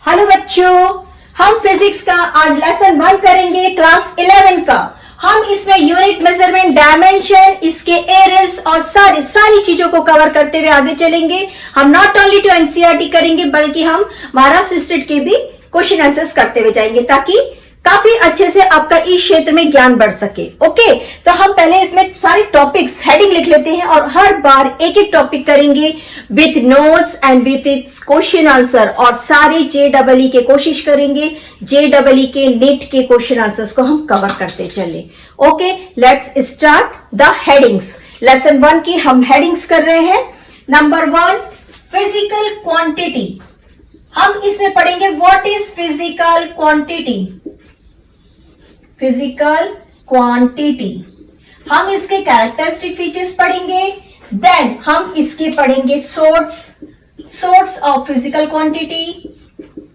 Hello बच्चों, हम physics का आज लेसन 1 करेंगे क्लास 11 का। हम इसमें यूनिट मेजरमेंट, डायमेंशन, इसके एरर्स और सारी चीजों को कवर करते हुए आगे चलेंगे। हम नॉट ओनली टू एनसीईआरटी करेंगे बल्कि हम महाराष्ट्र स्टेट के भी क्वेश्चन आंसर्स करते हुए जाएंगे ताकि काफी अच्छे से आपका इस क्षेत्र में ज्ञान बढ़ सके। ओके, तो हम पहले इसमें सारे टॉपिक्स हेडिंग लिख लेते हैं और हर बार एक एक टॉपिक करेंगे with notes and with its question answer, और सारे JEE के कोशिश करेंगे JEE के नीट के क्वेश्चन आंसर्स को हम कवर करते चले। Okay, let's start the headings. Lesson 1 की हम हेडिंग्स कर रहे हैं। Number 1, physical quantity. हम इसमें पढ़ेंगे what is physical quantity. Physical quantity, हम इसके कैरेक्टरिस्टिक फीचर्स पढ़ेंगे। देन हम इसके पढ़ेंगे source of physical quantity,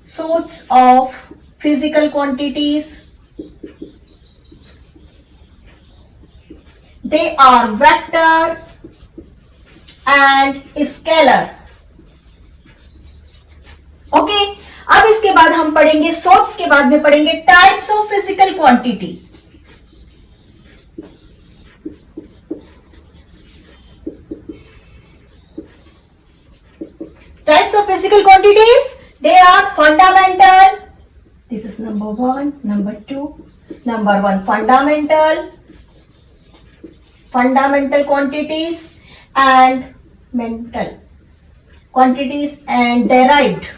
source of physical quantities. They are vector and scalar. Okay, अब इसके बाद हम पढ़ेंगे सोर्स के बाद में पढ़ेंगे types of physical quantity. Types of physical quantities, they are fundamental. This is number 1, number 2. Number 1, fundamental quantities and mental quantities and derived.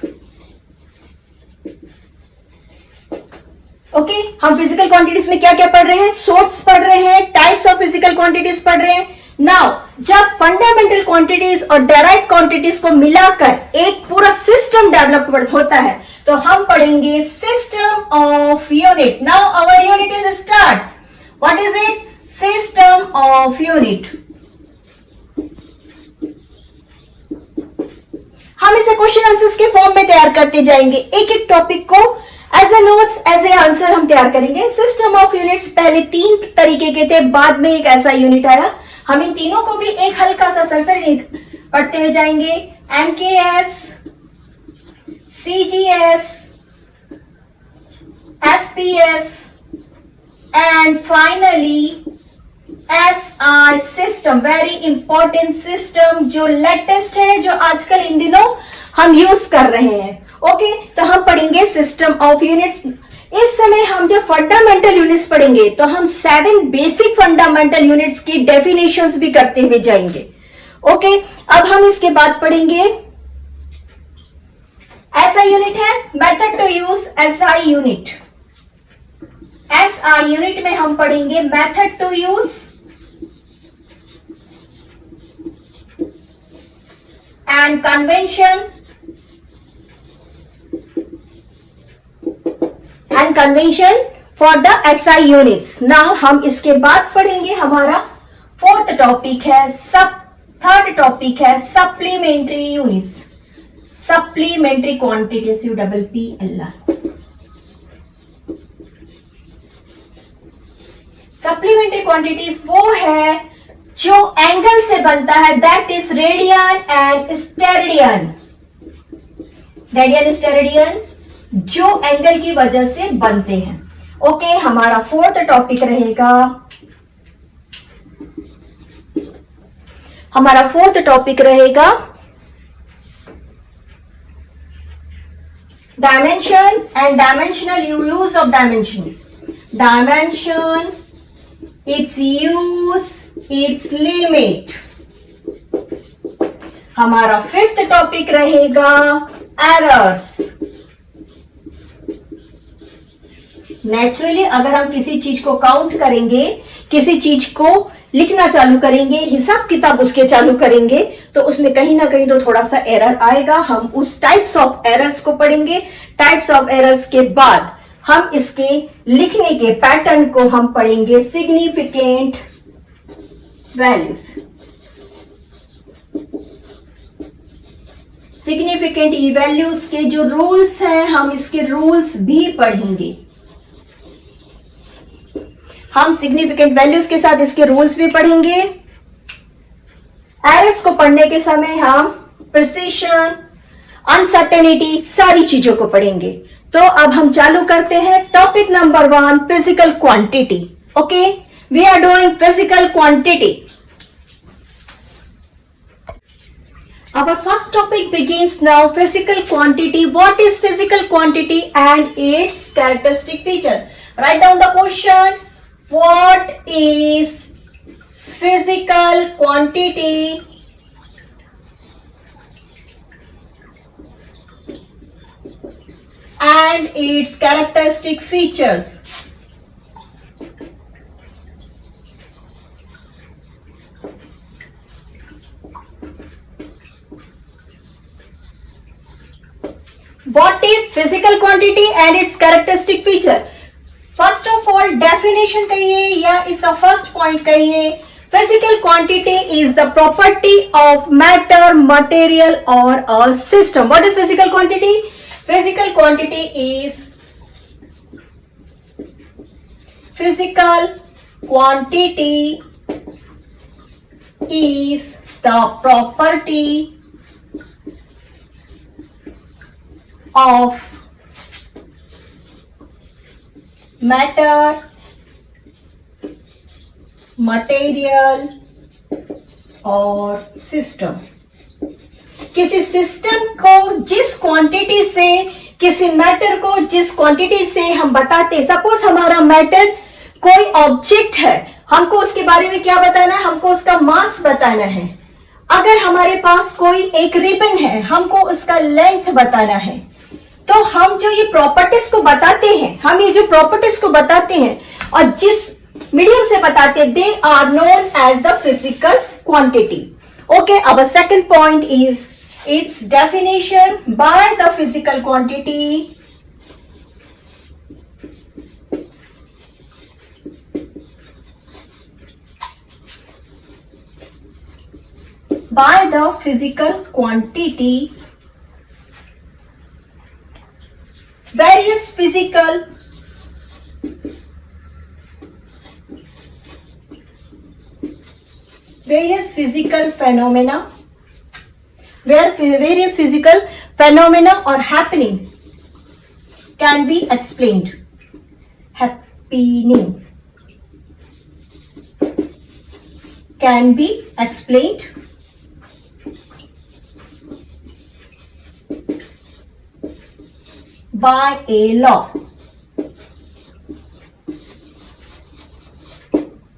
Okay, हम फिजिकल क्वांटिटीज में क्या क्या पढ़ रहे हैं? सोर्स पढ़ रहे हैं, टाइप्स ऑफ फिजिकल क्वांटिटीज पढ़ रहे हैं। नाउ जब फंडामेंटल क्वांटिटीज और डेराइव्ड क्वांटिटीज को मिलाकर एक पूरा सिस्टम डेवलप होता है तो हम पढ़ेंगे system of unit. Now our unit is start. What is it? System of unit. हम इसे क्वेश्चन आंसर्स के फॉर्म में तैयार करते जाएंगे। एक एक टॉपिक को as a notes, as a answer हम तैयार करेंगे। सिस्टम ऑफ यूनिट्स पहले 3 तरीके के थे, बाद में एक ऐसा यूनिट आया। हम इन तीनों को भी एक हल्का सा सरसरी पढ़ते हुए जाएंगे। MKS, CGS, FPS and finally SI system. Very important system जो लेटेस्ट है, जो आजकल इन दिनों हम यूज कर रहे हैं। ओके, तो हम पढ़ेंगे सिस्टम ऑफ यूनिट्स। इस समय हम जब फंडामेंटल यूनिट्स पढ़ेंगे तो हम 7 बेसिक फंडामेंटल यूनिट्स की डेफिनेशंस भी करते हुए जाएंगे। ओके, अब हम इसके बाद पढ़ेंगे SI यूनिट है, method to use SI unit. SI unit में हम पढ़ेंगे method to use and convention and convention for the SI units. Now हम इसके बाद पढ़ेंगे, हमारा 4th टॉपिक है, थर्ड टॉपिक है supplementary units, supplementary quantities, UPPLR। Supplementary quantities वो है जो एंगल से बनता है, that is radian and steradian. Radian steradian जो एंगल की वजह से बनते हैं। ओके, हमारा 4th टॉपिक रहेगा, हमारा 4th टॉपिक रहेगा dimension and dimensional use of dimension. Dimension, it's use, it's limit. हमारा 5th टॉपिक रहेगा एरर्स। नेचुरली अगर हम किसी चीज को काउंट करेंगे, किसी चीज को लिखना चालू करेंगे, हिसाब किताब उसके चालू करेंगे तो उसमें कहीं ना कहीं तो थोड़ा सा एरर आएगा। हम उस टाइप्स ऑफ एरर्स को पढ़ेंगे। टाइप्स ऑफ एरर्स के बाद हम इसके लिखने के पैटर्न को हम पढ़ेंगे, सिग्निफिकेंट वैल्यूज। सिग्निफिकेंट वैल्यूज के जो रूल्स हैं हम इसके रूल्स भी पढ़ेंगे। हम सिग्निफिकेंट वैल्यूज के साथ इसके रूल्स भी पढ़ेंगे। एरर्स को पढ़ने के समय हम प्रिसिशन, अनसर्टेनिटी, सारी चीजों को पढ़ेंगे। तो अब हम चालू करते हैं topic number 1, physical quantity. Okay, we are doing physical quantity. Our first topic begins now, physical quantity. What is physical quantity and its characteristic feature? Write down the question. What is physical quantity and its characteristic features? What is physical quantity and its characteristic feature? First of all, definition कहिए या इसका first point कहिए। Physical quantity is the property of matter, material or a system. What is physical quantity? Physical quantity is the property of matter, material और system. किसी system को जिस quantity से, किसी मैटर को जिस क्वांटिटी से हम बताते हैं, सपोज हमारा मैटर कोई ऑब्जेक्ट है, हमको उसके बारे में क्या बताना है, हमको उसका मास बताना है। अगर हमारे पास कोई एक रिबन है, हमको उसका लेंथ बताना है, तो हम जो ये प्रॉपर्टीज को बताते हैं, हम ये जो प्रॉपर्टीज को बताते हैं और जिस मीडियम से बताते हैं, they are known as the physical quantity. Okay, our second point is its definition. By the physical quantity various physical phenomena, where various physical phenomena or happening can be explained. Happening can be explained by a law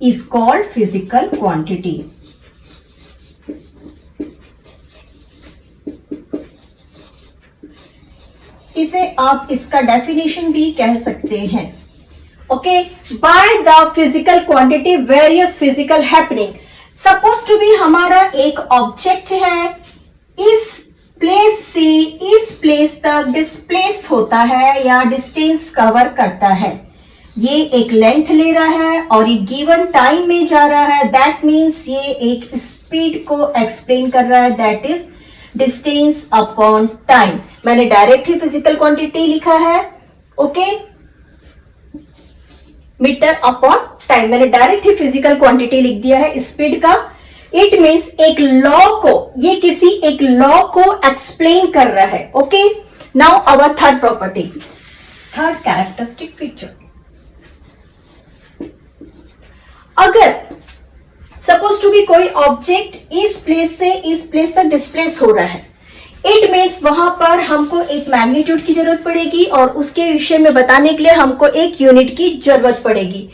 is called physical quantity. इसे आप इसका definition भी कह सकते हैं। Okay, by the physical quantity various physical happening. Suppose to be हमारा एक object है, इस प्लेस से इस प्लेस तक डिस्प्लेस होता है या डिस्टेंस कवर करता है। ये एक लेंथ ले रहा है और ये गिवन टाइम में जा रहा है। दैट मीन्स ये एक स्पीड को एक्सप्लेन कर रहा है, that is distance upon time. मैंने डायरेक्ट ही फिजिकल क्वांटिटी लिखा है। ओके, मीटर अपॉन टाइम, मैंने डायरेक्ट ही फिजिकल क्वांटिटी लिख दिया है स्पीड का। इट मीन्स एक लॉ को, ये किसी एक लॉ को एक्सप्लेन कर रहा है। Okay, now our third property, third characteristic feature. अगर सपोज टू बी कोई ऑब्जेक्ट इस प्लेस से इस प्लेस तक डिस्प्लेस हो रहा है, इट मीन्स वहां पर हमको एक मैग्नीट्यूड की जरूरत पड़ेगी और उसके विषय में बताने के लिए हमको एक यूनिट की जरूरत पड़ेगी।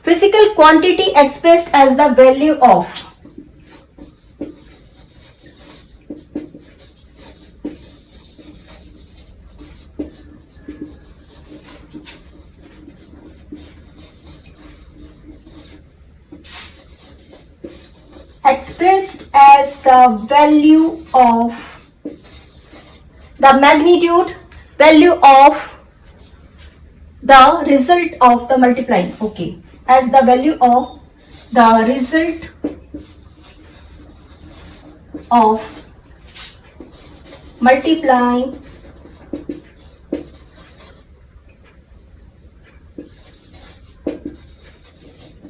Physical quantity expressed as the value of expressed as the value of the magnitude, value of the result of the multiplying. Okay, as the value of the result of multiplying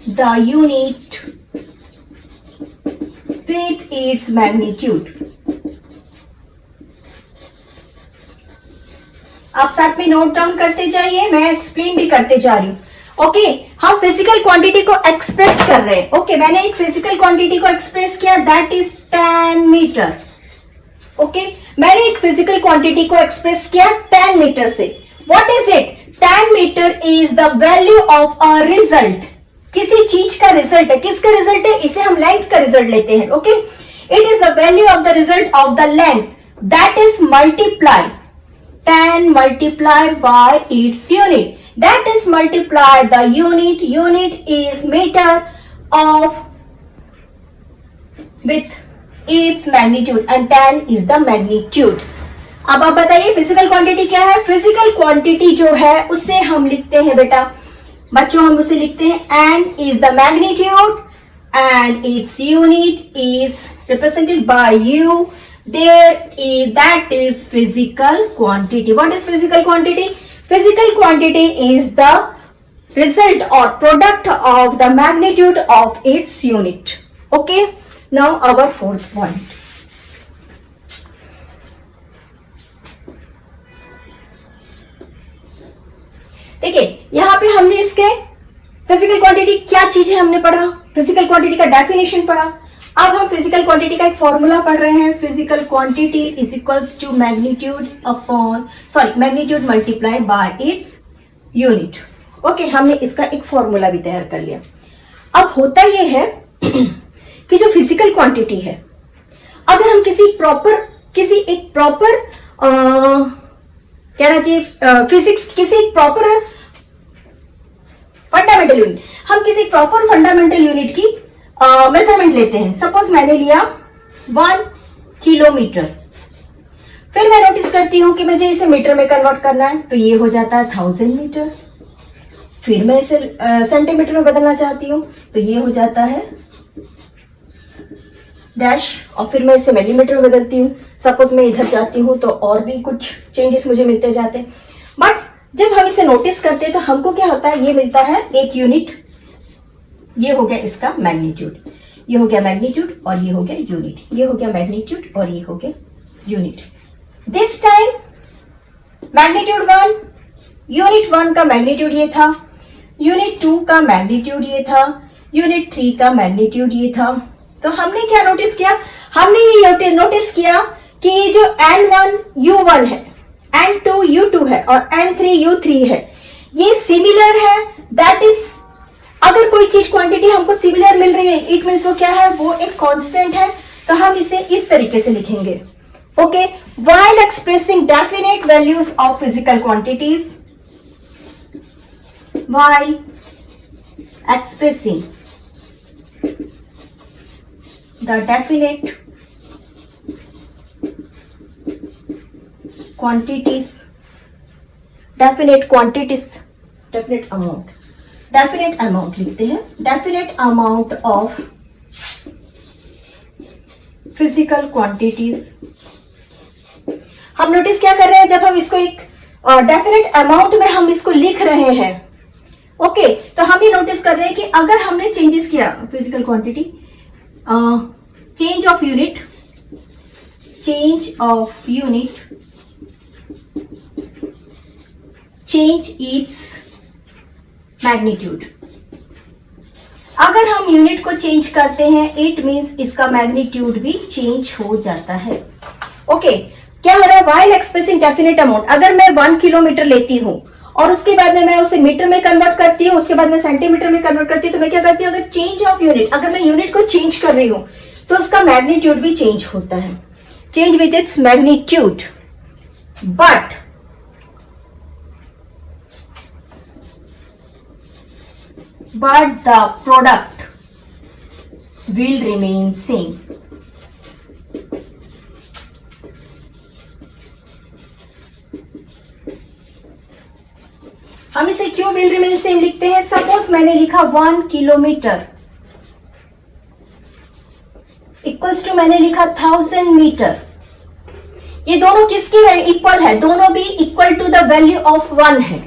the unit with its magnitude. आप साथ में note down करते जाइए, मैं explain भी करते जा रही हूँ। ओके, हम फिजिकल क्वांटिटी को एक्सप्रेस कर रहे हैं। ओके, मैंने एक फिजिकल क्वांटिटी को एक्सप्रेस किया, दैट इज 10 मीटर। ओके, मैंने एक फिजिकल क्वांटिटी को एक्सप्रेस किया 10 मीटर से। What is it? 10 metre is the value of a result. किसी चीज का रिजल्ट है। किसका रिजल्ट है? इसे हम लेंथ का रिजल्ट लेते हैं। Okay, it is the value of the result of the length, that is multiply 10 multiplied by its unit, that is multiply the unit is meter of with its magnitude and 10 is the magnitude. अब आप बताइए physical quantity क्या है? Physical quantity जो है उसे हम लिखते हैं बेटा बच्चों, हम उसे लिखते हैं n is the magnitude and its unit is represented by u. That is physical quantity. What is physical quantity? Physical quantity is the result or product of the magnitude of its unit. Okay, now our fourth point. देखिए यहाँ पे हमने इसके physical quantity क्या चीज है हमने पढ़ा, फिजिकल क्वांटिटी का डेफिनेशन पढ़ा। अब हम फिजिकल क्वांटिटी का एक फॉर्मूला पढ़ रहे हैं। Physical quantity is equals to magnitude multiply by its unit. Okay, हमने इसका एक फॉर्मूला भी तैयार कर लिया। अब होता यह है कि जो फिजिकल क्वांटिटी है, अगर हम किसी एक प्रॉपर कहना चाहिए फिजिक्स, किसी एक प्रॉपर फंडामेंटल यूनिट, हम किसी प्रॉपर फंडामेंटल यूनिट की मेजरमेंट लेते हैं। सपोज मैंने लिया 1 किलोमीटर, फिर मैं नोटिस करती हूं कि मुझे इसे मीटर में कन्वर्ट करना है, तो ये हो जाता है 1000 मीटर। फिर मैं इसे सेंटीमीटर में बदलना चाहती हूँ, तो ये हो जाता है डैश, और फिर मैं इसे मिलीमीटर में बदलती हूँ। सपोज मैं इधर जाती हूँ तो और भी कुछ चेंजेस मुझे मिलते जाते हैं। बट जब हम इसे नोटिस करते हैं तो हमको क्या होता है, ये मिलता है एक यूनिट। ये हो गया इसका मैग्नीट्यूड, ये हो गया मैग्नीट्यूड और ये हो गया यूनिट, ये हो गया मैग्नीट्यूड और ये हो गया unit. This time magnitude 1, unit 1 का मैग्नीट्यूड ये था, यूनिट 2 का मैग्नीट्यूड ये था, यूनिट 3 का मैग्नीट्यूड ये था। तो हमने क्या नोटिस किया? हमने ये नोटिस किया कि जो n1 u1 है, n2 u2 है और n3 u3 है, ये सिमिलर है। दैट इज, अगर कोई चीज क्वांटिटी हमको सिमिलर मिल रही है, इट मींस वो क्या है, वो एक कांस्टेंट है। तो हम इसे इस तरीके से लिखेंगे। Okay, while expressing definite values of physical quantities, while expressing the definite quantities, definite quantities, definite amount लिखते हैं, definite amount of physical quantities। हम नोटिस क्या कर रहे हैं, जब हम इसको एक डेफिनेट अमाउंट में हम इसको लिख रहे हैं, ओके, तो हम ये नोटिस कर रहे हैं कि अगर हमने चेंजेस किया physical quantity, change of unit, change its magnitude। अगर हम यूनिट को चेंज करते हैं, इट मींस इसका मैग्नीट्यूड भी चेंज हो जाता है। ओके, क्या हो रहा है, व्हाइल एक्सप्रेसिंग डेफिनेट अमाउंट, अगर मैं 1 किलोमीटर लेती हूं और उसके बाद में मैं उसे मीटर में कन्वर्ट करती हूँ, उसके बाद में सेंटीमीटर में कन्वर्ट करती हूँ, तो मैं क्या करती हूँ, अगर चेंज ऑफ यूनिट, अगर मैं यूनिट को चेंज कर रही हूँ तो उसका मैग्नीट्यूड भी चेंज होता है, change with its magnitude. But the product will remain same। हम इसे क्यों will remain same लिखते हैं? सपोज मैंने लिखा 1 किलोमीटर इक्वल्स टू मैंने लिखा 1000 मीटर। ये दोनों किसकी इक्वल है? दोनों भी equal to the value of 1 है,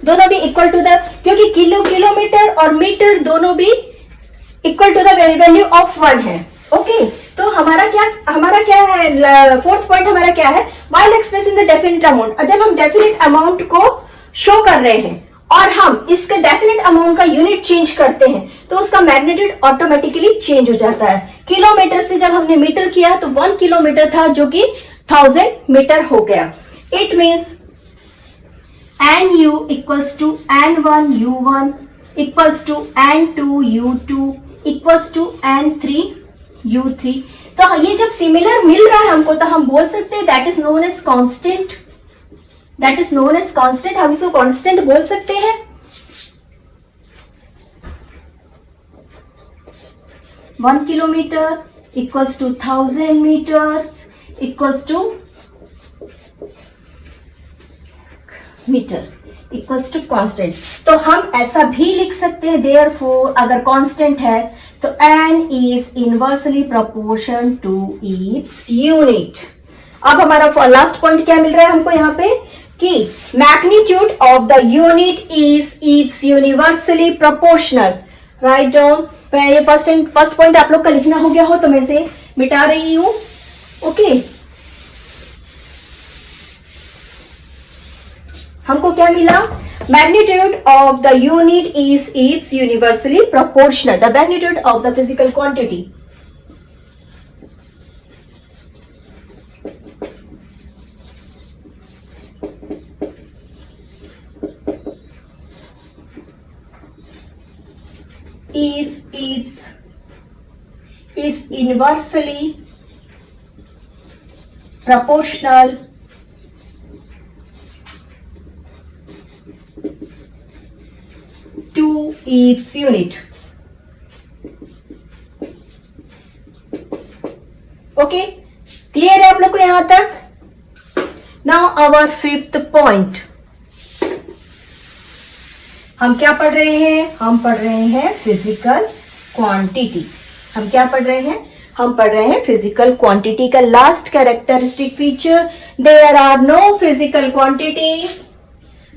दोनों भी इक्वल टू द, क्योंकि किलोमीटर और मीटर दोनों भी equal to the value of 1 है। ओके तो हमारा क्या है, फोर्थ पॉइंट हमारा क्या है, while expressing the definite amount. जब हम डेफिनेट अमाउंट को शो कर रहे हैं और हम इसके डेफिनेट अमाउंट का यूनिट चेंज करते हैं तो उसका मैग्नीट्यूड ऑटोमेटिकली चेंज हो जाता है। किलोमीटर से जब हमने मीटर किया तो 1 किलोमीटर था जो कि 1000 मीटर हो गया। It means NU equals to N1 U1 equals to N2 U2 equals to N3 U3। तो ये जब सिमिलर मिल रहा है हमको तो हम बोल सकते हैं that is known as constant, that is known as constant, हम इसको कांस्टेंट बोल सकते हैं। 1 kilometre equals to 1000 metres equals to metre equals to constant. तो हम ऐसा भी लिख सकते हैं देयरफॉर अगर कांस्टेंट है तो n is inversely proportion to its unit. अब हमारा लास्ट पॉइंट क्या मिल रहा है हमको यहाँ पे कि magnitude of the unit is it's universally proportional. Write down. ये फर्स्ट पॉइंट आप लोग का लिखना हो गया हो तो मैं इसे मिटा रही हूं। ओके हमको क्या मिला, magnitude of the unit is it's universally proportional, the magnitude of the physical quantity. is inversely proportional to its unit. Okay clear है आप लोग को यहां तक। नाउ आवर फिफ्थ पॉइंट, हम क्या पढ़ रहे हैं, हम पढ़ रहे हैं फिजिकल क्वांटिटी। हम क्या पढ़ रहे हैं, हम पढ़ रहे हैं फिजिकल क्वांटिटी का last characteristic feature, there are no physical quantity.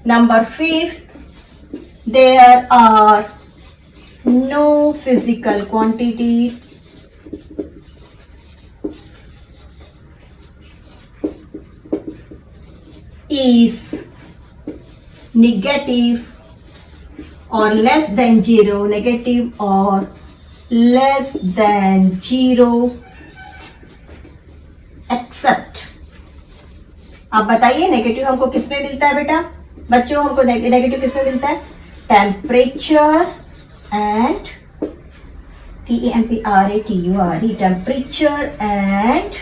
Number 5, there are no physical quantity is negative or less than 0, negative or less than 0 except। आप बताइए नेगेटिव हमको किस में मिलता है बेटा, बच्चों हमको नेगेटिव किस में मिलता है, temperature and TEMPERATURE, temperature and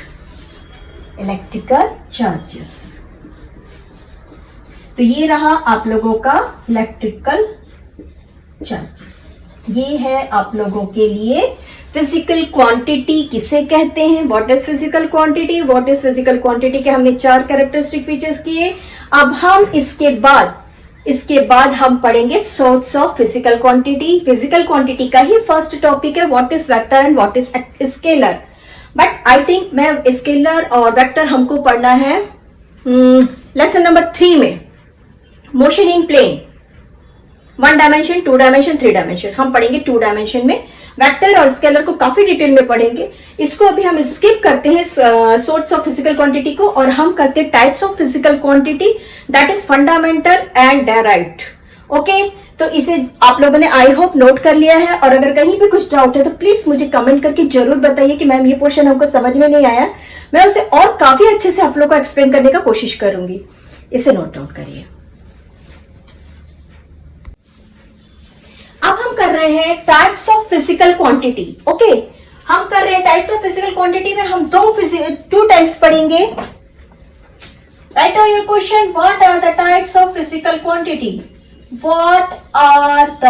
electrical charges. तो ये रहा आप लोगों का इलेक्ट्रिकल चार्जेस। ये है आप लोगों के लिए फिजिकल क्वांटिटी किसे कहते हैं, what is physical quantity, what is physical quantity के हमने 4 कैरेक्टरिस्टिक फीचर्स किए। अब हम इसके बाद हम पढ़ेंगे source of physical quantity. Physical quantity का ही फर्स्ट टॉपिक है what is vector and what is scalar, but I think मैं स्केलर और वेक्टर हमको पढ़ना है लेसन नंबर 3 में, motion in plane, 1 dimension, 2 dimension, 3 dimension. हम पढ़ेंगे 2 डायमेंशन में, वेक्टर और स्केलर को काफी डिटेल में पढ़ेंगे। इसको अभी हम स्किप करते हैं सोर्स ऑफ फिजिकल क्वांटिटी को, और हम करते हैं types of physical quantity, that is fundamental and derived. Okay तो इसे आप लोगों ने आई होप नोट कर लिया है, और अगर कहीं भी कुछ डाउट है तो प्लीज मुझे कमेंट करके जरूर बताइए कि मैम ये पोर्शन हमको समझ में नहीं आया, मैं उसे और काफी अच्छे से आप लोग को एक्सप्लेन करने का कोशिश करूंगी। इसे नोट डाउन करिए। अब हम कर रहे हैं types of physical quantity. Okay हम कर रहे हैं टाइप्स ऑफ फिजिकल क्वांटिटी में हम 2 टाइप्स पढ़ेंगे। Write down your question, what are the types of physical quantity, what are the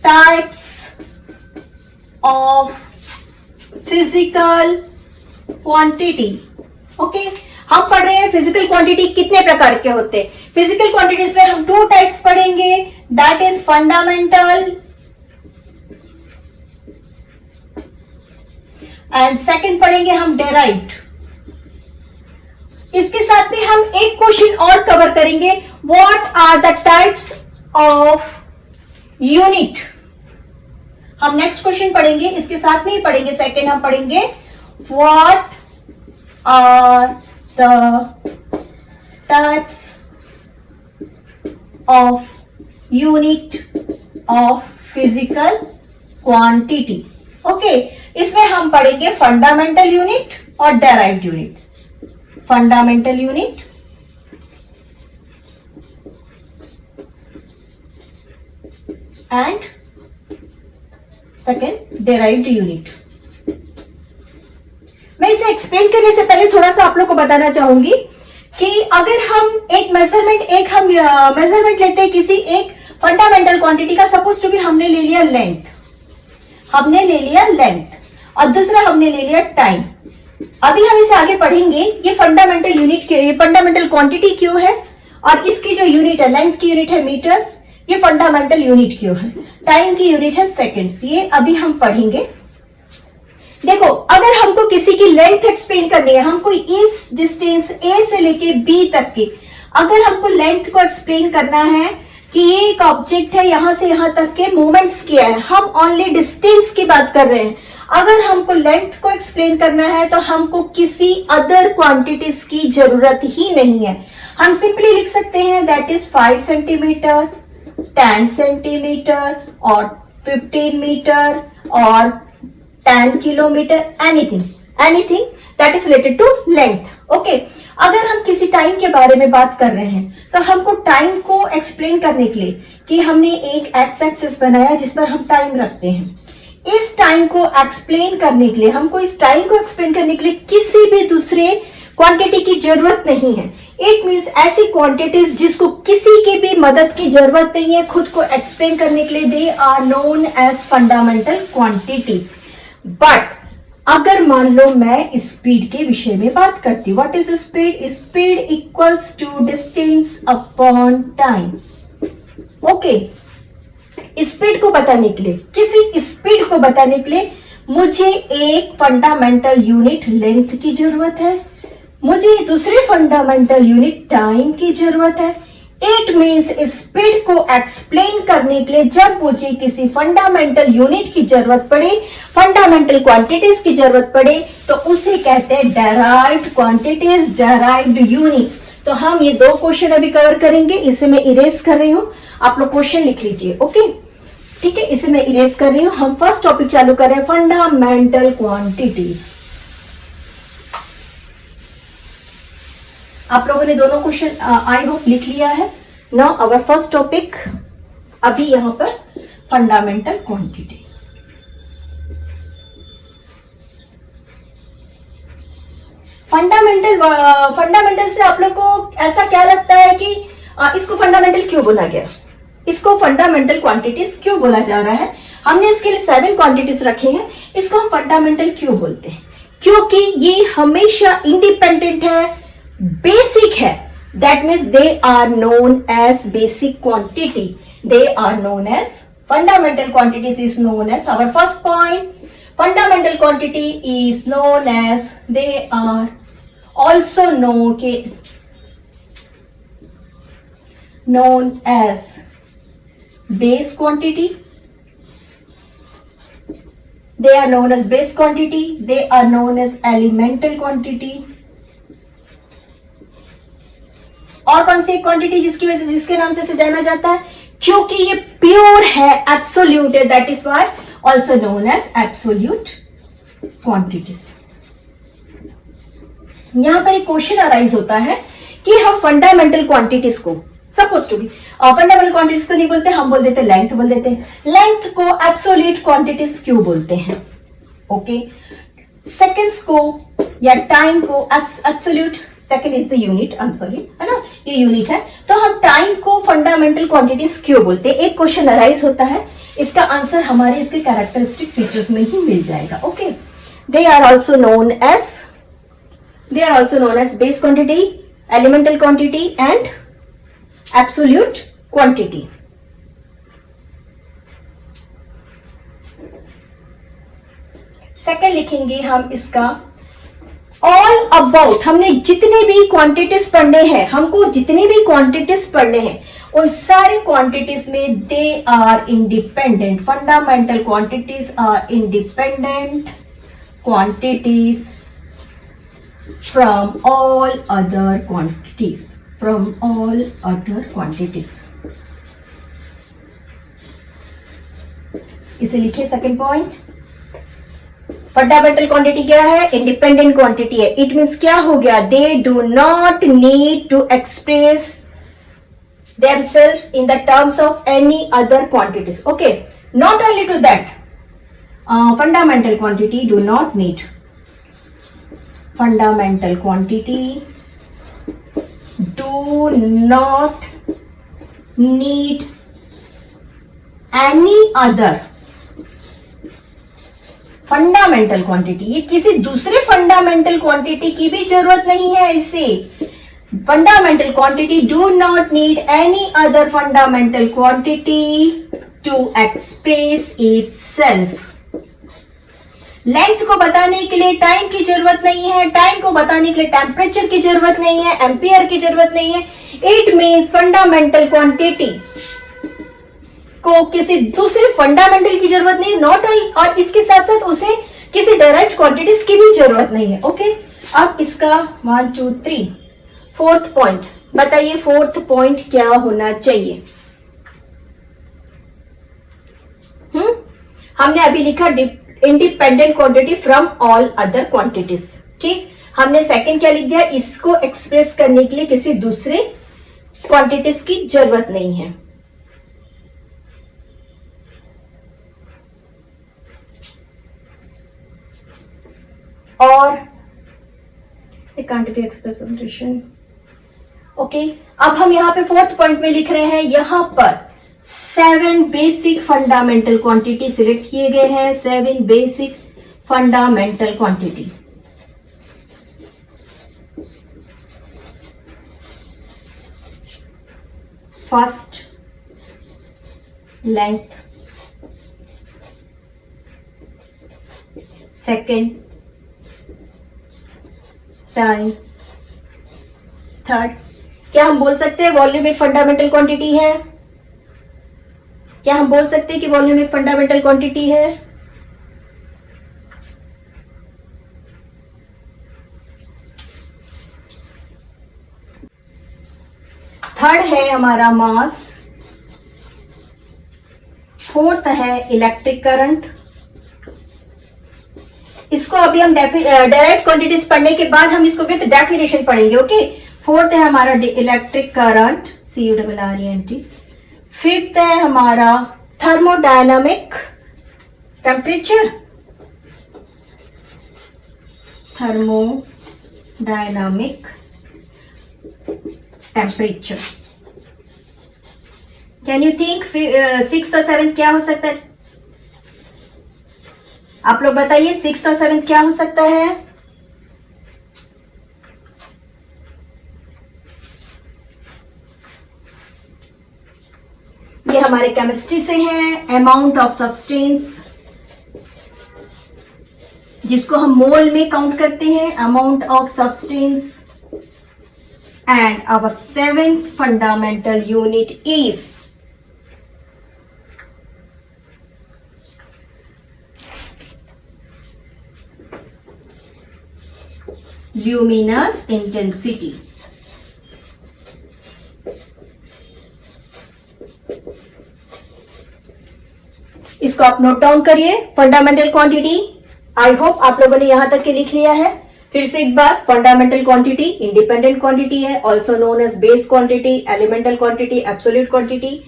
types of physical quantity. Okay हम पढ़ रहे हैं फिजिकल क्वांटिटी कितने प्रकार के होते हैं। फिजिकल क्वांटिटीज में हम 2 टाइप्स पढ़ेंगे, that is fundamental and second पढ़ेंगे हम डेराइव्ड। इसके साथ में हम एक क्वेश्चन और कवर करेंगे, what are the types of unit. हम नेक्स्ट क्वेश्चन पढ़ेंगे, इसके साथ में ही पढ़ेंगे सेकेंड हम पढ़ेंगे what are the types of unit of physical quantity. Okay, इसमें हम पढ़ेंगे फंडामेंटल यूनिट और derived unit. Fundamental unit and second derived unit. मैं इसे एक्सप्लेन करने से पहले थोड़ा सा आप लोग को बताना चाहूंगी कि अगर हम एक मेजरमेंट लेते हैं किसी एक फंडामेंटल क्वांटिटी का, सपोज टू बी हमने ले लिया लेंथ और दूसरा हमने ले लिया टाइम। अभी हम इसे आगे पढ़ेंगे ये फंडामेंटल यूनिट ये फंडामेंटल क्वांटिटी क्यों है, और इसकी जो यूनिट है लेंथ की यूनिट है मीटर, ये फंडामेंटल यूनिट क्यों है, टाइम की यूनिट है सेकेंड्स, ये अभी हम पढ़ेंगे। देखो, अगर हमको किसी की लेंथ एक्सप्लेन करनी है, हमको इस डिस्टेंस ए से लेके बी तक की, अगर हमको लेंथ को एक्सप्लेन करना है कि ये एक ऑब्जेक्ट है यहां से यहां तक के मूवमेंट्स किया है, हम ओनली डिस्टेंस की बात कर रहे हैं। अगर हमको लेंथ को एक्सप्लेन करना है तो हमको किसी अदर क्वांटिटीज की जरूरत ही नहीं है। हम सिंपली लिख सकते हैं दैट इज 5 सेंटीमीटर, 10 सेंटीमीटर और 15 मीटर और 10 kilometre, anything that is related to length. Okay, अगर हम किसी टाइम के बारे में बात कर रहे हैं तो हमको टाइम को एक्सप्लेन करने के लिए कि हमने एक एक्स एक्सिस बनाया जिस पर हम टाइम रखते हैं, इस टाइम को एक्सप्लेन करने के लिए हमको इस टाइम को एक्सप्लेन करने के लिए किसी भी दूसरे क्वांटिटी की जरूरत नहीं है। इट मींस ऐसी क्वांटिटीज जिसको किसी की भी मदद की जरूरत नहीं है खुद को एक्सप्लेन करने के लिए, they are known as fundamental quantities. But अगर मान लो मैं स्पीड के विषय में बात करती हूँ, what is speed? Speed equals to distance upon time. Okay, speed को बताने के लिए, किसी स्पीड को बताने के लिए मुझे एक फंडामेंटल यूनिट लेंथ की जरूरत है, मुझे दूसरे फंडामेंटल यूनिट टाइम की जरूरत है। इट मीन्स स्पीड को एक्सप्लेन करने के लिए जब मुझे किसी फंडामेंटल यूनिट की जरूरत पड़े, फंडामेंटल क्वांटिटीज की जरूरत पड़े, तो उसे कहते हैं डेराइव्ड क्वांटिटीज, डेराइव्ड यूनिट्स। तो हम ये दो क्वेश्चन अभी कवर करेंगे, इसे मैं इरेज कर रही हूं, आप लोग क्वेश्चन लिख लीजिए। ओके, ठीक है, इसे मैं इरेज कर रही हूं। हम फर्स्ट टॉपिक चालू कर रहे हैं, फंडामेंटल क्वांटिटीज। आप लोगों ने दोनों क्वेश्चन आई होप लिख लिया है। नाउ आवर फर्स्ट टॉपिक, अभी यहां पर फंडामेंटल क्वांटिटी। फंडामेंटल से आप लोग को ऐसा क्या लगता है कि इसको फंडामेंटल क्यों बोला गया, इसको फंडामेंटल क्वांटिटीज क्यों बोला जा रहा है? हमने इसके लिए 7 क्वांटिटीज रखे हैं, इसको हम फंडामेंटल क्यों बोलते हैं? क्योंकि ये हमेशा इंडिपेंडेंट है, बेसिक है। That means they are known as basic quantity, they are known as fundamental quantities is known as our first point. Fundamental quantity is known as, they are also known as base quantity. They are known as base quantity. They are known as elemental quantity. और कौन सी quantity जिसके नाम से इसे जाना जाता है? क्योंकि ये प्योर है, एब्सोल्यूट है, that is why also known as absolute quantities. यहां पर एक क्वेश्चन अराइज होता है कि हम फंडामेंटल क्वांटिटीज को, suppose to be fundamental quantities को नहीं बोलते, हम बोल देते लेंथ बोल देते हैं। लेंथ को एब्सोल्यूट क्वांटिटीज क्यों बोलते हैं? ओके, सेकंड्स को या टाइम को absolute, second is the unit, I am sorry, है ना, ये यूनिट है, तो हम टाइम को फंडामेंटल क्वांटिटीज क्यों बोलते हैं? एक क्वेश्चन अराइज होता है, इसका आंसर हमारे इसके कैरेक्टरिस्टिक फीचर्स में ही मिल जाएगा। Okay, they are also known as base quantity, elemental quantity and absolute quantity. Second लिखेंगे हम इसका ऑल अबाउट। हमने जितने भी क्वांटिटीज पढ़ने हैं, हमको जितने भी क्वांटिटीज पढ़ने हैं उन सारे क्वांटिटीज में they are independent, fundamental quantities are independent quantities from all other quantities, from all other quantities. इसे लिखिए सेकेंड पॉइंट. फंडामेंटल क्वांटिटी क्या है? इंडिपेंडेंट क्वांटिटी है. इट मीन्स क्या हो गया? They do not need to express themselves in the terms of any other quantities. Okay, not only to that, fundamental quantity do not need, fundamental quantity do not need any other fundamental quantity. ये किसी दूसरे fundamental quantity की भी जरूरत नहीं है. इससे fundamental quantity do not need any other fundamental quantity to express itself. Length को बताने के लिए टाइम की जरूरत नहीं है, टाइम को बताने के लिए टेम्परेचर की जरूरत नहीं है, एम्पियर की जरूरत नहीं है. इट मीन्स फंडामेंटल क्वांटिटी को किसी दूसरे फंडामेंटल की जरूरत नहीं, नॉट और इसके साथ साथ उसे किसी डायरेक्ट क्वांटिटीज की भी जरूरत नहीं है. ओके, अब इसका 1 2 3 फोर्थ पॉइंट बताइए. फोर्थ पॉइंट क्या होना चाहिए? हमने अभी लिखा independent quantity from all other quantities. ठीक, हमने सेकंड क्या लिख दिया? इसको एक्सप्रेस करने के लिए किसी दूसरे क्वांटिटीज की जरूरत नहीं है. और it can't be expressed in relation. Okay, अब हम यहाँ पे फोर्थ पॉइंट में लिख रहे हैं. यहां पर 7 बेसिक फंडामेंटल क्वांटिटी सिलेक्ट किए गए हैं. 7 basic fundamental quantity. First, length. Second, time. Third, क्या हम बोल सकते हैं वॉल्यूम एक फंडामेंटल क्वांटिटी है? क्या हम बोल सकते हैं कि वॉल्यूम एक फंडामेंटल क्वांटिटी है? थर्ड है हमारा मास. फोर्थ है इलेक्ट्रिक करंट. इसको अभी हम डायरेक्ट क्वांटिटीज पढ़ने के बाद हम इसको विद डेफिनेशन पढ़ेंगे. ओके, फोर्थ है हमारा इलेक्ट्रिक करंट, CURRENT. फिफ्थ है हमारा thermodynamic temperature, thermodynamic temperature. Can you think sixth और सेवेंथ क्या हो सकता है? आप लोग बताइए, सिक्स्थ और सेवेंथ क्या हो सकता है? ये हमारे केमिस्ट्री से है. अमाउंट ऑफ सब्सटेंस, जिसको हम मोल में काउंट करते हैं, amount of substance. And our seventh fundamental unit is luminous intensity. इसको आप नोट डाउन करिए. फंडामेंटल क्वांटिटी, आई होप आप लोगों ने यहां तक के लिख लिया है. फिर से एक बार, फंडामेंटल क्वांटिटी इंडिपेंडेंट क्वांटिटी है, also known as base quantity, elemental quantity, absolute quantity.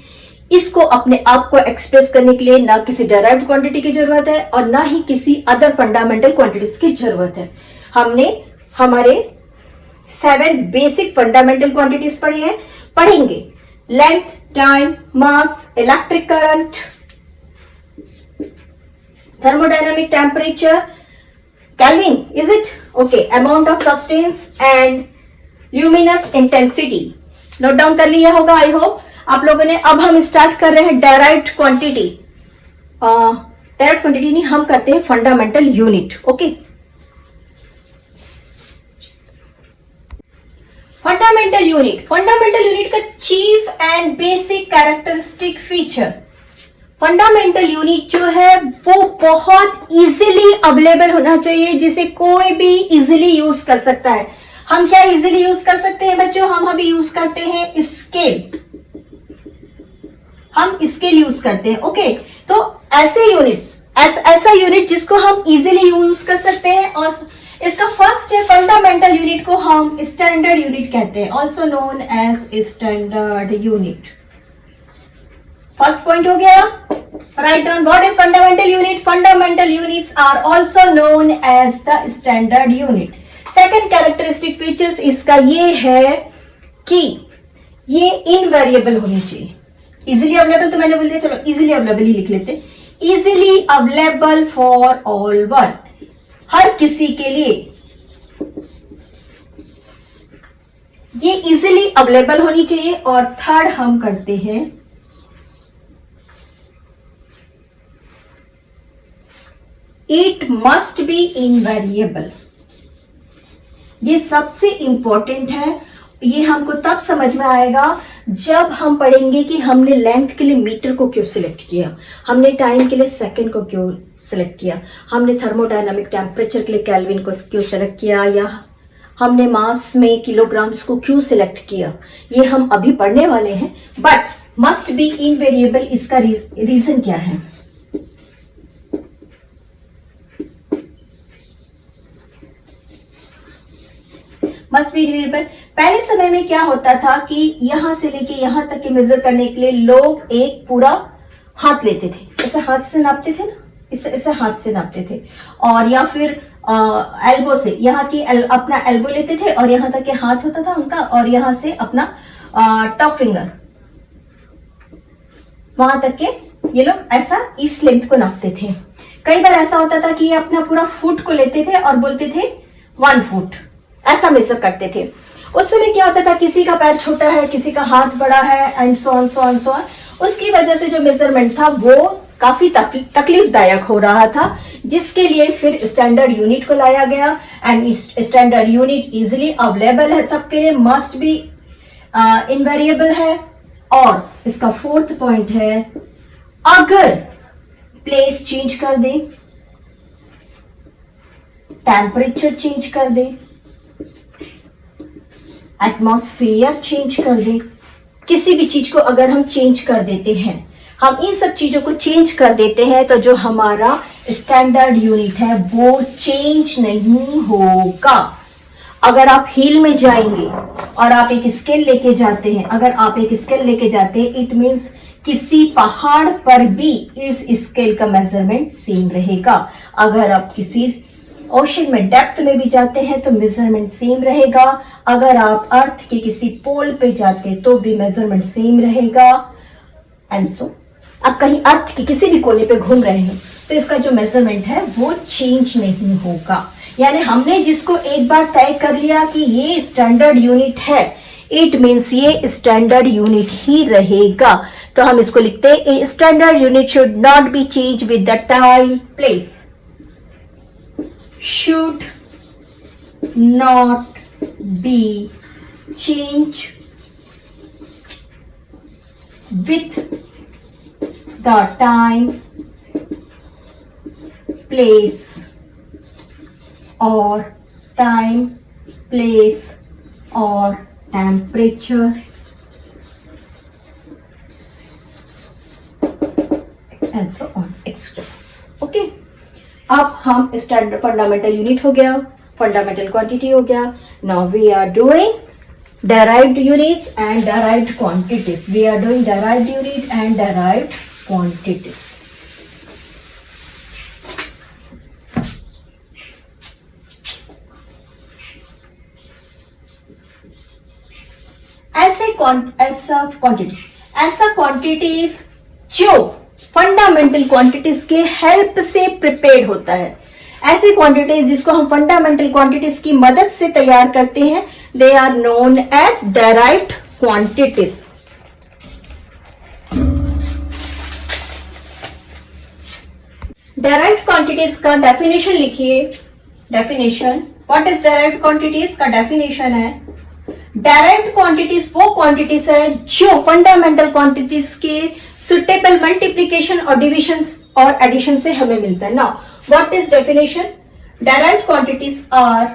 इसको अपने आप को एक्सप्रेस करने के लिए ना किसी डेराइव्ड क्वांटिटी की जरूरत है और ना ही किसी अदर फंडामेंटल क्वांटिटीज की जरूरत है. हमने हमारे 7 बेसिक फंडामेंटल क्वांटिटीज पढ़ी है, पढ़ेंगे. Length, time, mass, electric current, thermodynamic temperature, Kelvin, is it? Okay, amount of substance and luminous intensity. Note down कर लिया होगा आई होप आप लोगों ने. अब हम स्टार्ट कर रहे हैं डायराइव्ड क्वांटिटी. डायरेक्ट क्वांटिटी नहीं, हम करते हैं fundamental unit. Okay, fundamental unit का chief and basic characteristic feature, fundamental unit जो है वो बहुत इजीली अवेलेबल होना चाहिए, जिसे कोई भी इजीली यूज कर सकता है। हम क्या इजीली यूज कर सकते हैं बच्चों? हम अभी यूज करते हैं स्केल, हम स्केल यूज करते हैं। ओके, तो ऐसे यूनिट्स, ऐसा यूनिट जिसको हम इजीली यूज कर सकते हैं, और इसका फर्स्ट है फंडामेंटल यूनिट को हम स्टैंडर्ड यूनिट कहते हैं, also known as standard unit. First point हो गया, write down what is fundamental unit. Fundamental units are also known as the standard unit. Second characteristic features इसका ये है कि ये इनवेरिएबल होनी चाहिए। इजीली अवेलेबल तो मैंने बोल दिया, चलो इजीली अवेलेबल ही लिख लेते। Easily available for all one, हर किसी के लिए ये इजीली अवेलेबल होनी चाहिए। और थर्ड हम करते हैं इट मस्ट बी इनवेरिएबल। ये सबसे इंपॉर्टेंट है। ये हमको तब समझ में आएगा जब हम पढ़ेंगे कि हमने लेंथ के लिए मीटर को क्यों सिलेक्ट किया, हमने टाइम के लिए सेकंड को क्यों सिलेक्ट किया, हमने थर्मोडायनामिक टेम्परेचर के लिए केल्विन को क्यों सिलेक्ट किया, या हमने मास में किलोग्राम्स को क्यों सिलेक्ट किया। ये हम अभी पढ़ने वाले हैं। बट मस्ट बी इनवेरिएबल, इसका रीजन क्या है? Must be invariable. पहले समय में क्या होता था कि यहां से लेके यहां तक के मेजर करने के लिए लोग एक पूरा हाथ लेते थे, ऐसे हाथ से नापते थे ना, इसे हाथ से नापते थे, और या फिर एल्बो से, यहाँ की अपना एल्बो लेते थे और यहाँ तक के हाथ होता था उनका, और यहाँ से अपना टॉप फिंगर वहां तक के ये लोग ऐसा इस लेंथ को नापते थे। कई बार ऐसा होता था कि ये अपना पूरा फुट को लेते थे और बोलते थे 1 फुट, ऐसा मेजर करते थे। उस समय क्या होता था, किसी का पैर छोटा है, किसी का हाथ बड़ा है, and so on so on so on. उसकी वजह से जो मेजरमेंट था वो काफी तकलीफदायक हो रहा था, जिसके लिए फिर स्टैंडर्ड यूनिट को लाया गया। And standard unit easily available है सबके लिए, मस्ट बी इनवेरिएबल है। और इसका फोर्थ पॉइंट है, अगर प्लेस चेंज कर दे, टेम्परेचर चेंज कर दे, एटमॉस्फेयर चेंज कर दे, किसी भी चीज को अगर हम चेंज कर देते हैं, हम इन सब चीजों को चेंज कर देते हैं, तो जो हमारा स्टैंडर्ड यूनिट है वो चेंज नहीं होगा। अगर आप हिल में जाएंगे और आप एक स्केल लेके जाते हैं, अगर आप एक स्केल लेके जाते हैं, इट मींस किसी पहाड़ पर भी इस स्केल का मेजरमेंट सेम रहेगा। अगर आप किसी ओशन में डेप्थ में भी जाते हैं तो मेजरमेंट सेम रहेगा। अगर आप अर्थ के किसी पोल पे जाते हैं तो भी मेजरमेंट सेम रहेगा। एंड सो आप कहीं अर्थ के किसी भी कोने पे घूम रहे हैं तो इसका जो मेजरमेंट है वो चेंज नहीं होगा। यानी हमने जिसको एक बार तय कर लिया कि ये स्टैंडर्ड यूनिट है, इट मीन्स ये स्टैंडर्ड यूनिट ही रहेगा। तो हम इसको लिखते हैं, standard unit should not be change with the time place, should not be changed with the time, place or time, place or temperature and so on, etc. Okay. अब हम standard fundamental unit हो गया, fundamental quantity हो गया। Now we are doing derived units and derived quantities. We are doing derived unit and derived quantities. ऐसा quantities जो fundamental quantities के help से प्रिपेयर्ड होता है, ऐसी क्वांटिटीज जिसको हम फंडामेंटल क्वांटिटीज की मदद से तैयार करते हैं, they are known as derived quantities. Derived quantities का डेफिनेशन लिखिए। Definition, what is derived quantities का डेफिनेशन है, डायरेक्ट क्वांटिटीज वो क्वांटिटीज है जो फंडामेंटल क्वांटिटीज के सुटेबल मल्टीप्लीकेशन और डिविजन और एडिशन से हमें मिलता है। Now what is definition? Direct quantities are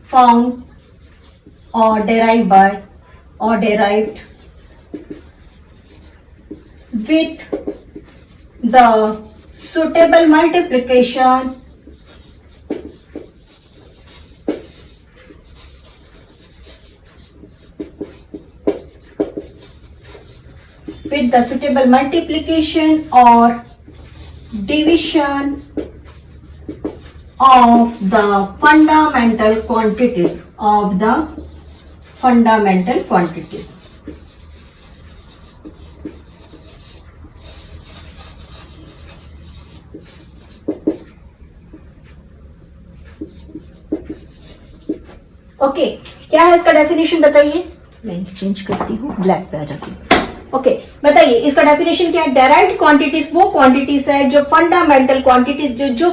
found or derived by or derived with the suitable multiplication or division of the fundamental quantities okay क्या है इसका डेफिनेशन बताइए? मैं चेंज करती हूँ, ब्लैक पे आ जाती हूँ। ओके बताइए इसका डेफिनेशन क्या है? डेराइव्ड क्वांटिटीज वो क्वांटिटीज है जो फंडामेंटल क्वांटिटीज जो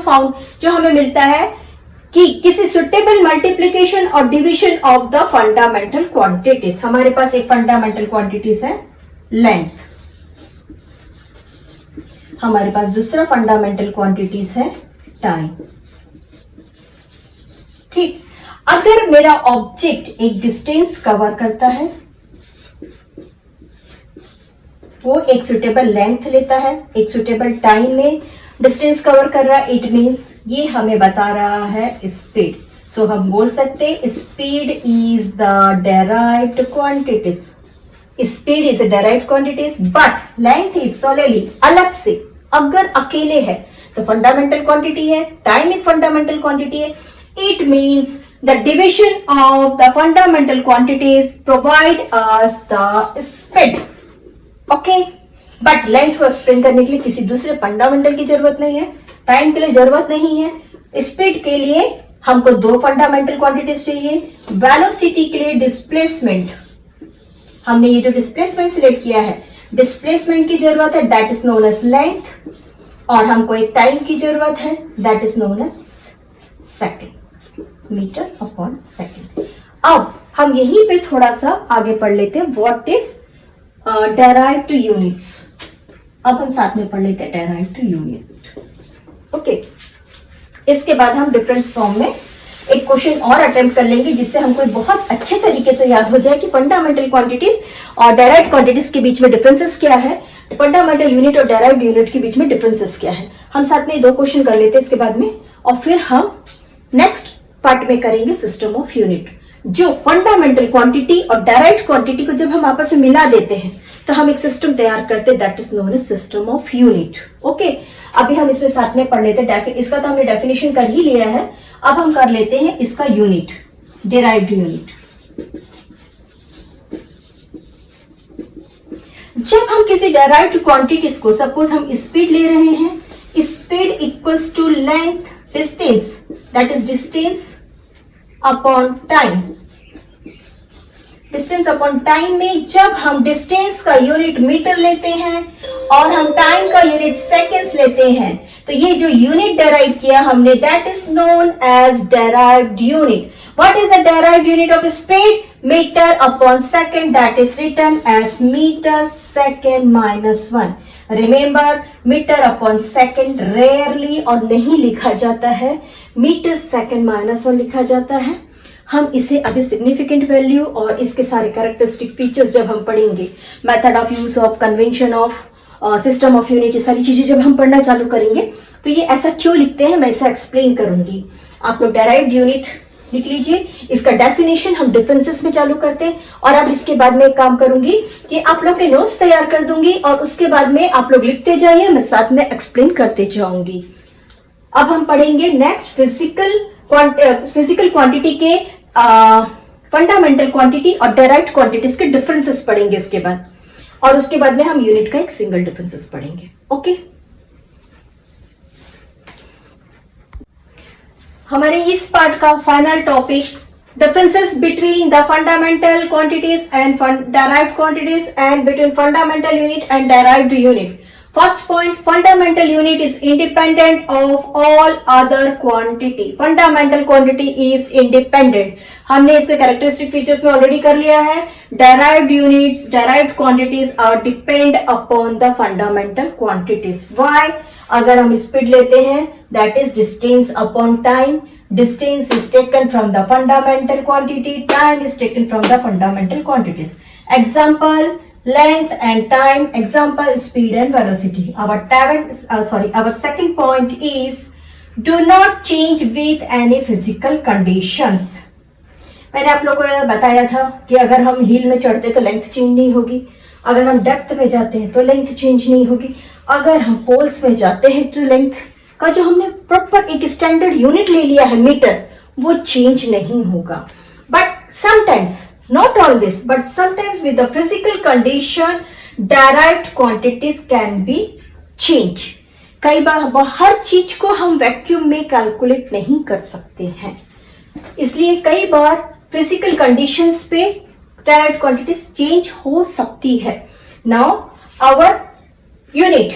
हमें मिलता है कि किसी सुटेबल मल्टीप्लीकेशन और division of the fundamental quantities. हमारे पास एक फंडामेंटल क्वांटिटीज है लेंथ, हमारे पास दूसरा फंडामेंटल क्वांटिटीज है टाइम। ठीक, अगर मेरा ऑब्जेक्ट एक डिस्टेंस कवर करता है, वो एक सुटेबल लेंथ लेता है, एक सुटेबल टाइम में डिस्टेंस कवर कर रहा है, इट मींस ये हमें बता रहा है स्पीड। सो हम बोल सकते हैं speed is the derived quantities. Speed is a derived quantities but length is सोलेली अलग से। अगर अकेले है तो फंडामेंटल क्वांटिटी है, टाइम एक फंडामेंटल क्वांटिटी है, it means the division of the fundamental quantities provide us the speed. Okay, but length को एक्सप्लेन करने के लिए किसी दूसरे फंडामेंटल की जरूरत नहीं है, टाइम के लिए जरूरत नहीं है, स्पीड के लिए हमको दो फंडामेंटल क्वांटिटीज चाहिए, वेलोसिटी के लिए डिस्प्लेसमेंट। हमने ये जो डिस्प्लेसमेंट सिलेक्ट किया है, डिस्प्लेसमेंट की जरूरत है, that is known as length, और हमको एक टाइम की जरूरत है, that is known as second, metre upon second. अब हम यहीं पे थोड़ा सा आगे पढ़ लेते हैं व्हाट इज डेराइव्ड यूनिट्स। अब हम साथ में पढ़ लेते हैं डेराइव्ड यूनिट। ओके, इसके बाद हम डिफरेंस फॉर्म में एक क्वेश्चन और अटेम्प्ट कर लेंगे जिससे हमको बहुत अच्छे तरीके से याद हो जाए कि फंडामेंटल क्वांटिटीज और डेराइव्ड क्वांटिटीज के बीच में डिफरेंसेस क्या है, फंडामेंटल यूनिट और डेराइव्ड यूनिट के बीच में डिफरेंसेस क्या है। हम साथ में दो क्वेश्चन कर लेते हैं इसके बाद में, और फिर हम नेक्स्ट पार्ट में करेंगे सिस्टम ऑफ यूनिट। जो फंडामेंटल क्वांटिटी और डायरेक्ट क्वांटिटी को जब हम आपस में मिला देते हैं तो हम एक सिस्टम तैयार करते हैं, that is known as system of unit. Okay, अभी हम इसमें साथ में पढ़ लेते हैं, इसका तो हमने डेफिनेशन कर ही लिया है, अब हम कर लेते हैं इसका यूनिट, डिराइव्ड यूनिट। जब हम किसी डिराइव्ड क्वांटिटीज को, सपोज हम स्पीड ले रहे हैं, speed equals to length distance, that is distance upon time। Distance upon time में जब हम डिस्टेंस का यूनिट मीटर लेते हैं और हम टाइम का यूनिट सेकेंड्स लेते हैं, तो ये जो यूनिट डेराइव किया हमने, that is known as derived unit. What is the derived unit of speed? Metre upon second, that is written as metre second minus 1। Remember, metre upon second rarely और नहीं लिखा जाता है, मीटर सेकेंड माइनस 1 लिखा जाता है। हम इसे अभी सिग्निफिकेंट वैल्यू और इसके सारे कैरेक्टरिस्टिक फीचर्स जब हम पढ़ेंगे, method of use of, convention of, system of unit, ये सारी चीजें जब हम पढ़ना चालू करेंगे तो ये ऐसा क्यों लिखते हैं मैं इसे एक्सप्लेन करूंगी। आप लोग डेराइव्ड यूनिट लिख लीजिए, इसका डेफिनेशन हम डिफरेंसेस में चालू करते हैं, और अब इसके बाद में एक काम करूंगी कि आप लोग के नोट्स तैयार कर दूंगी और उसके बाद में आप लोग लिखते जाइए, मैं साथ में एक्सप्लेन करते जाऊंगी। अब हम पढ़ेंगे नेक्स्ट फिजिकल क्वांटिटी के फंडामेंटल क्वांटिटी और डायरेक्ट क्वांटिटीज के डिफरेंसेस पढ़ेंगे उसके बाद, और उसके बाद में हम यूनिट का एक सिंगल डिफरेंसेस पढ़ेंगे। ओके, हमारे इस पार्ट का final topic, differences between the fundamental quantities and direct quantities and between fundamental unit and direct unit. First point, fundamental unit is independent of all other quantity. Fundamental quantity is independent. हमने इसके characteristic features में already कर लिया है। Derived units, derived quantities are depend upon the fundamental quantities. Why? अगर हम speed लेते हैं, that is distance upon time. Distance is taken from the fundamental quantity, time is taken from the fundamental quantities. Example, length and time. Example, speed and velocity. Our second point is do not change with any physical conditions. मैंने आप लोगों को बताया था कि अगर हम हिल में चढ़ते तो लेंथ चेंज नहीं होगी, अगर हम डेप्थ में जाते हैं तो लेंथ चेंज नहीं होगी, अगर हम पोल्स में जाते हैं तो लेंथ का जो हमने प्रॉपर एक स्टैंडर्ड यूनिट ले लिया है मीटर, वो चेंज नहीं होगा। But sometimes, not always, but sometimes with the physical condition direct quantities can be change. कई बार हर चीज को हम वैक्यूम में कैलकुलेट नहीं कर सकते हैं, इसलिए कई बार फिजिकल कंडीशंस पे डायरेक्ट क्वांटिटीज चेंज हो सकती है। नाउ आवर यूनिट,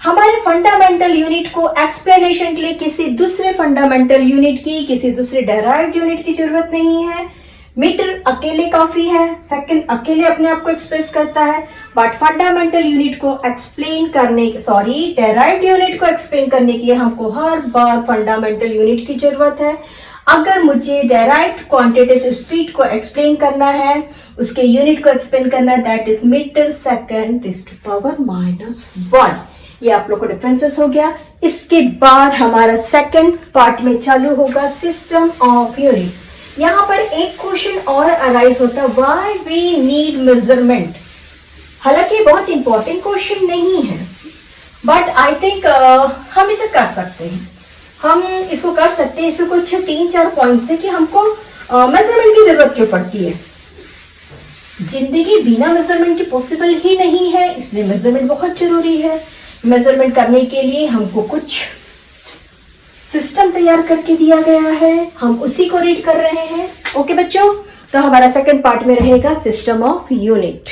हमारे फंडामेंटल यूनिट को एक्सप्लेनेशन के लिए किसी दूसरे फंडामेंटल यूनिट की, किसी दूसरे डेराइव्ड यूनिट की जरूरत नहीं है। मीटर अकेले काफी है, सेकंड अकेले अपने आप को एक्सप्रेस करता है, बट फंडामेंटल यूनिट को एक्सप्लेन करने, डेराइव्ड यूनिट को एक्सप्लेन करने के लिए हमको हर बार फंडामेंटल यूनिट की जरूरत है। अगर मुझे डेराइव्ड क्वांटिटीज स्पीड को एक्सप्लेन करना है, उसके यूनिट को एक्सप्लेन करना है, that is metre second raised to power -1। ये आप लोग को डिफरेंसेस हो गया। इसके बाद हमारा सेकंड पार्ट में चालू होगा सिस्टम ऑफ यूनिट। यहाँ पर एक क्वेश्चन और अराइज होता है, व्हाई वी नीड मेजरमेंट। हालांकि बहुत इंपॉर्टेंट क्वेश्चन नहीं है, बट आई थिंक हम इसे कर सकते हैं। हम इसको कर सकते हैं, इससे कुछ 3-4 पॉइंट्स है कि हमको मेजरमेंट की जरूरत क्यों पड़ती है। जिंदगी बिना मेजरमेंट के पॉसिबल ही नहीं है, इसलिए मेजरमेंट बहुत जरूरी है। मेजरमेंट करने के लिए हमको कुछ सिस्टम तैयार करके दिया गया है, हम उसी को रीड कर रहे हैं। ओके बच्चों, तो हमारा सेकंड पार्ट में रहेगा सिस्टम ऑफ यूनिट।